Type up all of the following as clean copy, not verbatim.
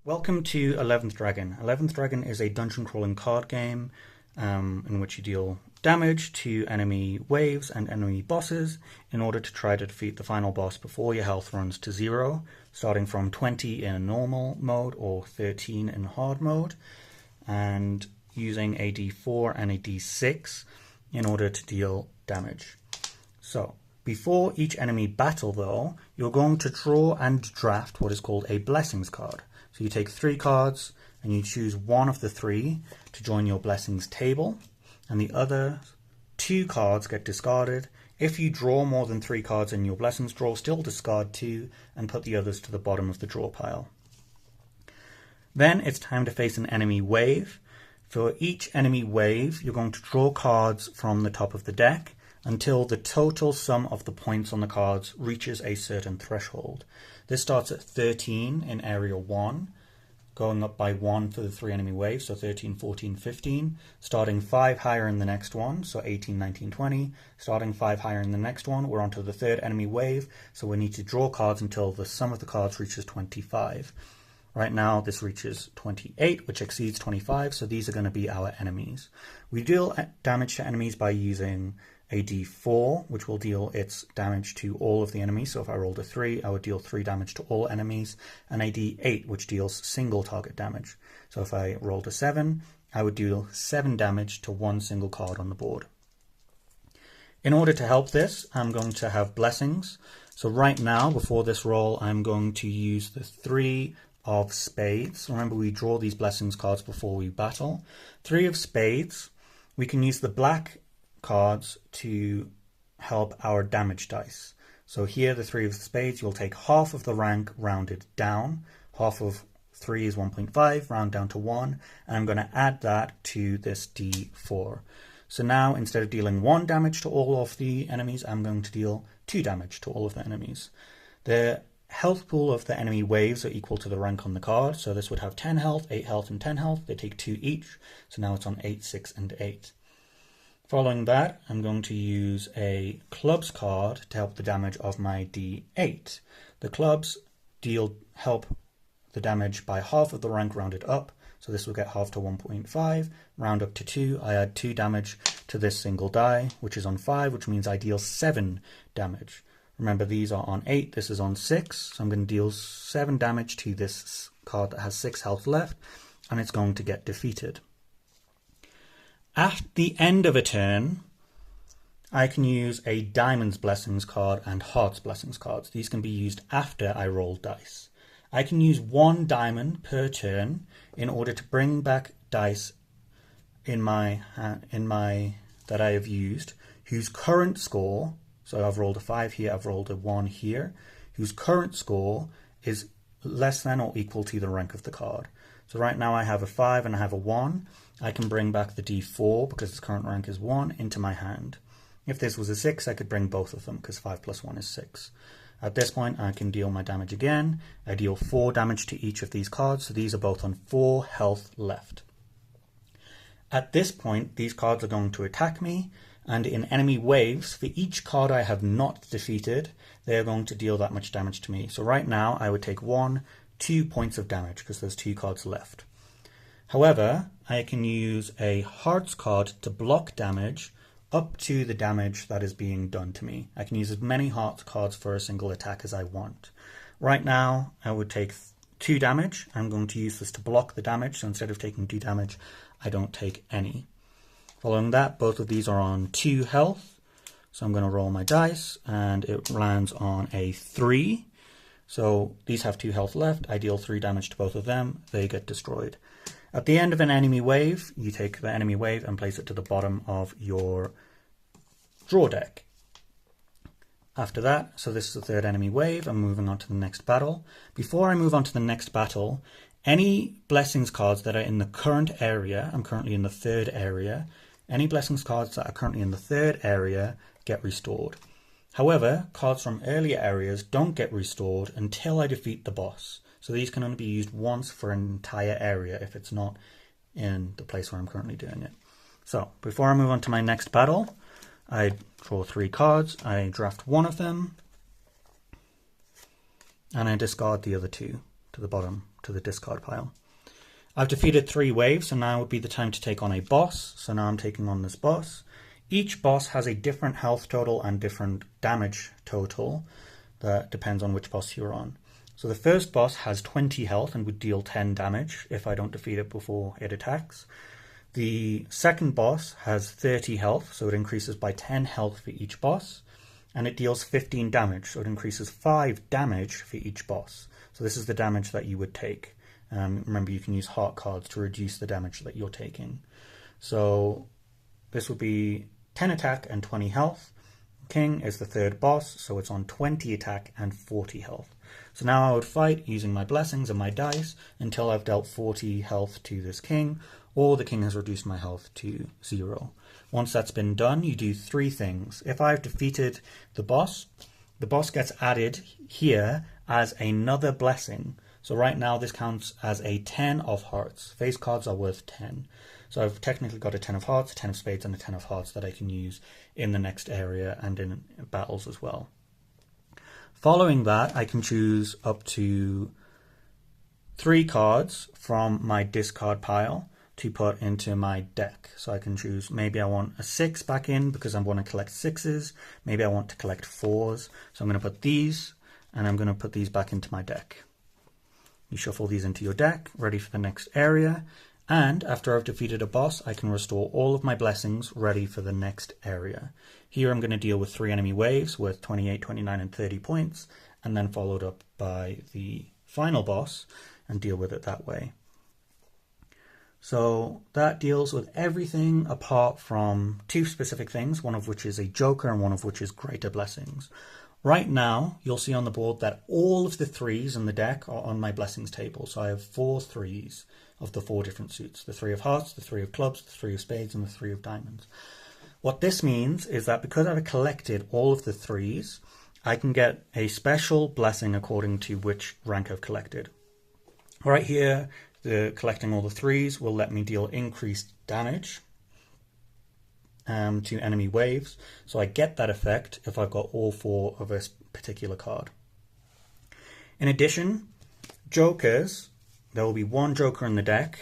Welcome to 11th Dragon. 11th Dragon is a dungeon crawling card game in which you deal damage to enemy waves and enemy bosses in order to try to defeat the final boss before your health runs to 0, starting from 20 in normal mode or 13 in hard mode, and using a d4 and a d6 in order to deal damage. So, before each enemy battle though, you're going to draw and draft what is called a blessings card. So you take 3 cards and you choose one of the 3 to join your blessings table, and the other 2 cards get discarded. If you draw more than 3 cards in your blessings draw, still discard 2 and put the others to the bottom of the draw pile. Then it's time to face an enemy wave. For each enemy wave, you're going to draw cards from the top of the deck until the total sum of the points on the cards reaches a certain threshold. This starts at 13 in area 1, going up by 1 for the 3 enemy waves, so 13, 14, 15, starting 5 higher in the next one, so 18, 19, 20, starting 5 higher in the next one, we're onto the 3rd enemy wave, so we need to draw cards until the sum of the cards reaches 25. Right now this reaches 28, which exceeds 25, so these are going to be our enemies. We deal damage to enemies by using a d4, which will deal its damage to all of the enemies. So if I rolled a 3, I would deal 3 damage to all enemies, and a d8, which deals single target damage. So if I rolled a 7, I would deal 7 damage to one single card on the board. In order to help this, I'm going to have blessings. So right now, before this roll, I'm going to use the 3 of spades. Remember, we draw these blessings cards before we battle. 3 of spades. We can use the black cards to help our damage dice. So here, the 3 of spades, you'll take half of the rank rounded down. Half of 3 is 1.5, round down to 1, and I'm going to add that to this d4. So now, instead of dealing 1 damage to all of the enemies, I'm going to deal 2 damage to all of the enemies. The health pool of the enemy waves are equal to the rank on the card, so this would have 10 health, 8 health, and 10 health. They take 2 each, so now it's on 8, 6, and 8. Following that, I'm going to use a clubs card to help the damage of my d8. The clubs help the damage by half of the rank rounded up, so this will get half to 1.5, round up to 2, I add 2 damage to this single die, which is on 5, which means I deal 7 damage. Remember, these are on 8, this is on 6, so I'm going to deal 7 damage to this card that has 6 health left, and it's going to get defeated. At the end of a turn, I can use a Diamonds Blessings card and Hearts Blessings cards. These can be used after I roll dice. I can use 1 diamond per turn in order to bring back dice that I have used, whose current score, so I've rolled a 5 here, I've rolled a 1 here, whose current score is less than or equal to the rank of the card. So right now I have a 5 and I have a 1. I can bring back the d4, because its current rank is 1, into my hand. If this was a 6, I could bring both of them, because 5 plus 1 is 6. At this point, I can deal my damage again. I deal 4 damage to each of these cards, so these are both on 4 health left. At this point, these cards are going to attack me, and in enemy waves, for each card I have not defeated, they are going to deal that much damage to me. So right now, I would take 2 points of damage, because there's 2 cards left. However, I can use a Hearts card to block damage up to the damage that is being done to me. I can use as many Hearts cards for a single attack as I want. Right now, I would take 2 damage. I'm going to use this to block the damage, so instead of taking 2 damage, I don't take any. Following that, both of these are on 2 health, so I'm going to roll my dice, and it lands on a 3. So these have 2 health left. I deal 3 damage to both of them. They get destroyed. At the end of an enemy wave, you take the enemy wave and place it to the bottom of your draw deck. After that, so this is the 3rd enemy wave, I'm moving on to the next battle. Before I move on to the next battle, any blessings cards that are in the current area, I'm currently in the 3rd area, any blessings cards that are currently in the 3rd area get restored. However, cards from earlier areas don't get restored until I defeat the boss. So these can only be used once for an entire area if it's not in the place where I'm currently doing it. So before I move on to my next battle, I draw 3 cards, I draft 1 of them, and I discard the other 2 to the bottom to the discard pile. I've defeated 3 waves, so now would be the time to take on a boss. So now I'm taking on this boss. Each boss has a different health total and different damage total. That depends on which boss you're on. So the first boss has 20 health and would deal 10 damage if I don't defeat it before it attacks. The second boss has 30 health, so it increases by 10 health for each boss. And it deals 15 damage, so it increases 5 damage for each boss. So this is the damage that you would take. Remember, you can use heart cards to reduce the damage that you're taking. So this would be 10 attack and 20 health. King is the third boss, so it's on 20 attack and 40 health. So now I would fight using my blessings and my dice until I've dealt 40 health to this king, or the king has reduced my health to 0. Once that's been done, you do 3 things. If I've defeated the boss gets added here as another blessing. So right now this counts as a 10 of hearts. Face cards are worth 10. So I've technically got a 10 of hearts, a 10 of spades, and a 10 of hearts that I can use in the next area and in battles as well. Following that, I can choose up to 3 cards from my discard pile to put into my deck. So I can choose, maybe I want a 6 back in because I want to collect 6s. Maybe I want to collect 4s. So I'm going to put these, and I'm going to put these back into my deck. You shuffle these into your deck, ready for the next area. And after I've defeated a boss, I can restore all of my blessings, ready for the next area. Here I'm going to deal with 3 enemy waves worth 28, 29, and 30 points, and then followed up by the final boss, and deal with it that way. So that deals with everything apart from 2 specific things, one of which is a joker and one of which is greater blessings. Right now, you'll see on the board that all of the 3s in the deck are on my blessings table. So I have 4 3s of the 4 different suits. The 3 of hearts, the 3 of clubs, the 3 of spades, and the 3 of diamonds. What this means is that because I've collected all of the 3s, I can get a special blessing according to which rank I've collected. Right here, collecting all the 3s will let me deal increased damage to enemy waves. So I get that effect if I've got all 4 of a particular card. In addition, jokers, there will be 1 joker in the deck.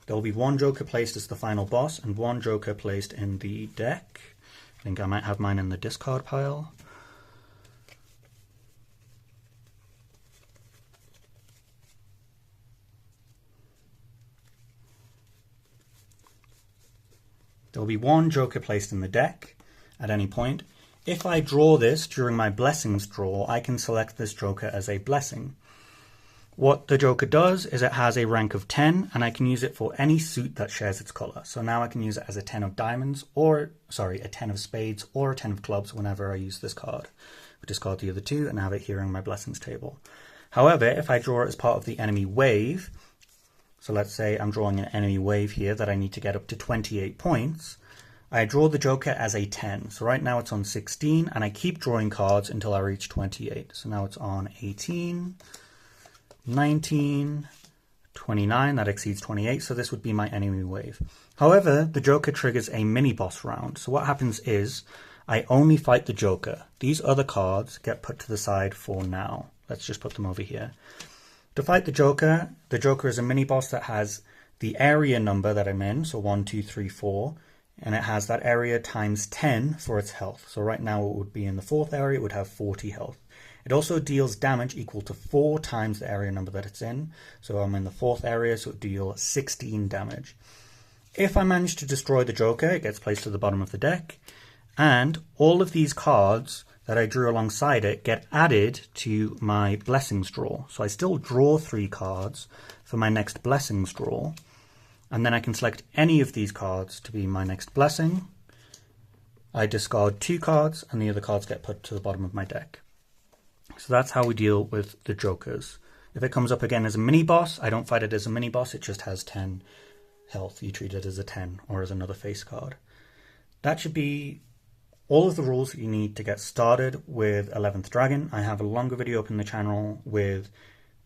There will be 1 joker placed as the final boss and 1 joker placed in the deck. I think I might have mine in the discard pile. There will be 1 joker placed in the deck at any point. If I draw this during my blessings draw, I can select this joker as a blessing. What the joker does is it has a rank of 10, and I can use it for any suit that shares its color. So now I can use it as a 10 of diamonds, or, sorry, a 10 of spades, or a 10 of clubs whenever I use this card. I discard the other 2 and have it here in my blessings table. However, if I draw it as part of the enemy wave, so let's say I'm drawing an enemy wave here that I need to get up to 28 points, I draw the joker as a 10. So right now it's on 16, and I keep drawing cards until I reach 28. So now it's on 18, 19, 29, that exceeds 28, so this would be my enemy wave. However, the joker triggers a mini boss round. So what happens is, I only fight the joker. These other cards get put to the side for now. Let's just put them over here. To fight the joker is a mini boss that has the area number that I'm in, so 1, 2, 3, 4, and it has that area times 10 for its health. So right now it would be in the 4th area, it would have 40 health. It also deals damage equal to 4 times the area number that it's in. So I'm in the 4th area, so it deals 16 damage. If I manage to destroy the joker, it gets placed to the bottom of the deck. And all of these cards that I drew alongside it get added to my blessings draw. So I still draw 3 cards for my next blessings draw. And then I can select any of these cards to be my next blessing. I discard 2 cards, and the other cards get put to the bottom of my deck. So that's how we deal with the jokers. If it comes up again as a mini boss, I don't fight it as a mini boss, it just has 10 health. You treat it as a 10 or as another face card. That should be all of the rules that you need to get started with 11th Dragon. I have a longer video up in the channel with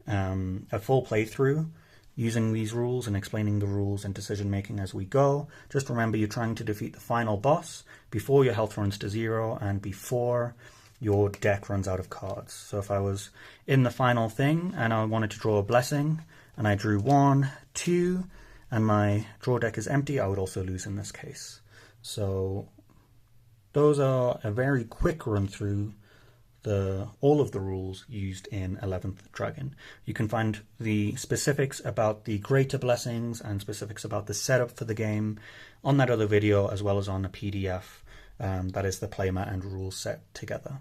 a full playthrough using these rules and explaining the rules and decision making as we go. Just remember, you're trying to defeat the final boss before your health runs to 0 and before your deck runs out of cards. So if I was in the final thing and I wanted to draw a blessing, and I drew 1, 2, and my draw deck is empty, I would also lose in this case. So those are a very quick run through all of the rules used in 11th Dragon. You can find the specifics about the greater blessings and specifics about the setup for the game on that other video, as well as on a PDF that is the playmat and rules set together.